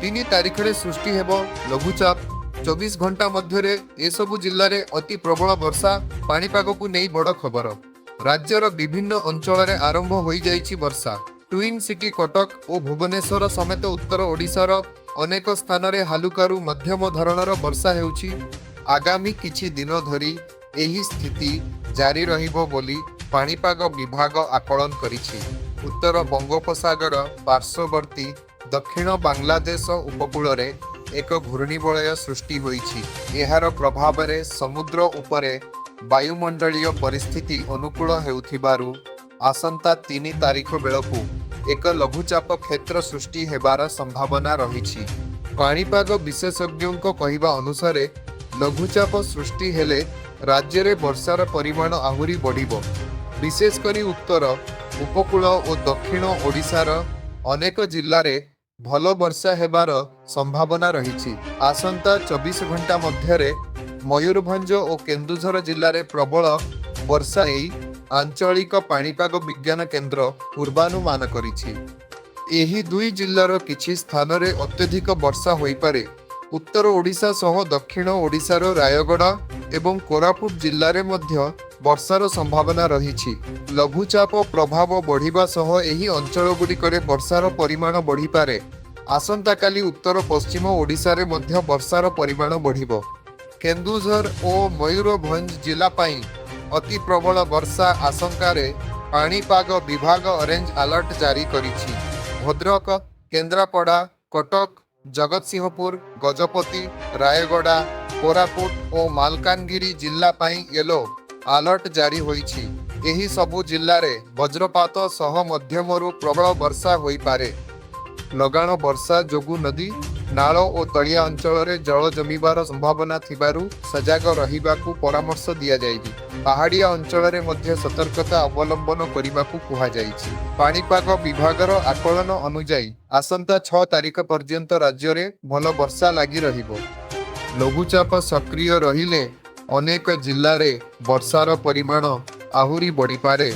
3 तारिखरे सृष्टि हेबो लघुचाप। 24 घंटा मध्य एसबु जिले में अति प्रबल वर्षा। पाणीपाग को नहीं बड़ खबर। राज्यर विभिन्न अंचल में आरंभ हो जाइछि वर्षा। ट्विन सिटी कटक और भुवनेश्वर समेत उत्तर ओडिशार अनेक स्थान में हालुकारु मध्यम धरणर वर्षा हेउछि। आगामी किछि दिन धरी एही स्थिति जारी रहिबो बोली पाणीपाग विभाग आकलन करिछि। उत्तर बंगोपसागर पार्श्ववर्ती दक्षिण बांग्लादेश उपकूल रे एक घूर्णिबलय सृष्टि होइछि। एहार प्रभाव रे समुद्र उपरे वायुमंडलीय परिस्थिति अनुकूल हेउथिबारु आसंता 3 तारिख बेलकु एक लघुचाप क्षेत्र सृष्टि हेबार संभावना रहिछि। पाणीपाग विशेषज्ञों कहवा अनुसार लघुचाप सृष्टि हेले राज्य रे वर्षार परिमाण आहुरी बढ़िबो। विशेषकर उत्तर उपकूल और दक्षिण ओडिशार अनेक जिल्ला रे भल वर्षा हेबार संभावना रहिछि। आसंता 24 घंटा मध्य मयूरभंज और केन्दुझर जिल्ला रे प्रबल वर्षा एई आंचलिक पाणीपाग विज्ञान केन्द्र पूर्वानुमान करिछि। एही दुई जिल्लार किछि स्थान रे अत्यधिक वर्षा होइपारे। उत्तर ओडिशा सह दक्षिण ओडिशार रायगढ़ एवं कोरापुट जिल्ला रे मध्य वर्षार संभावना रहिछि। लघुचाप प्रभाव बढ़िबा सह एही अंचल गुड़िकरे वर्षार परिमाण बढ़ी पारे। आसंता काली उत्तर पश्चिम ओडिशा रे मध्य वर्षार परिमाण बढ़िबो। केन्दुझर और मयूरभंज जिला पाई अति प्रबल वर्षा आशंका रे पाणीपाग विभाग ऑरेंज अलर्ट जारी करिछि। भद्रक, केन्द्रापड़ा, कटक, जगतसिंहपुर, गजपति, रायगड़ा, कोरापुट और मालकानगिरी जिला पाई येलो अलर्ट जारी होइछि। एही सबु जिल्ला रे वज्रपात सह मध्यमरु प्रबल वर्षा होई पारे। लगाण वर्षा जोगु नदी नाल और तलिया अंचल रे जल जमीबार संभावना थिबारु सजग रहिबाकू परामर्श दिया जाइछि। पहाड़िया अंचल रे मध्य सतर्कता अवलंबन करिबाकू कुहा जाइछि। पाणीपाग विभागर आकलन अनुसार आसंता 6 तारिख पर्यंत राज्य रे भल वर्षा लागि रहिबो। लघुचाप सक्रिय रहिले अनेक जिल्ला रे वर्षार परिमाण आहुरी बढ़ी पारे।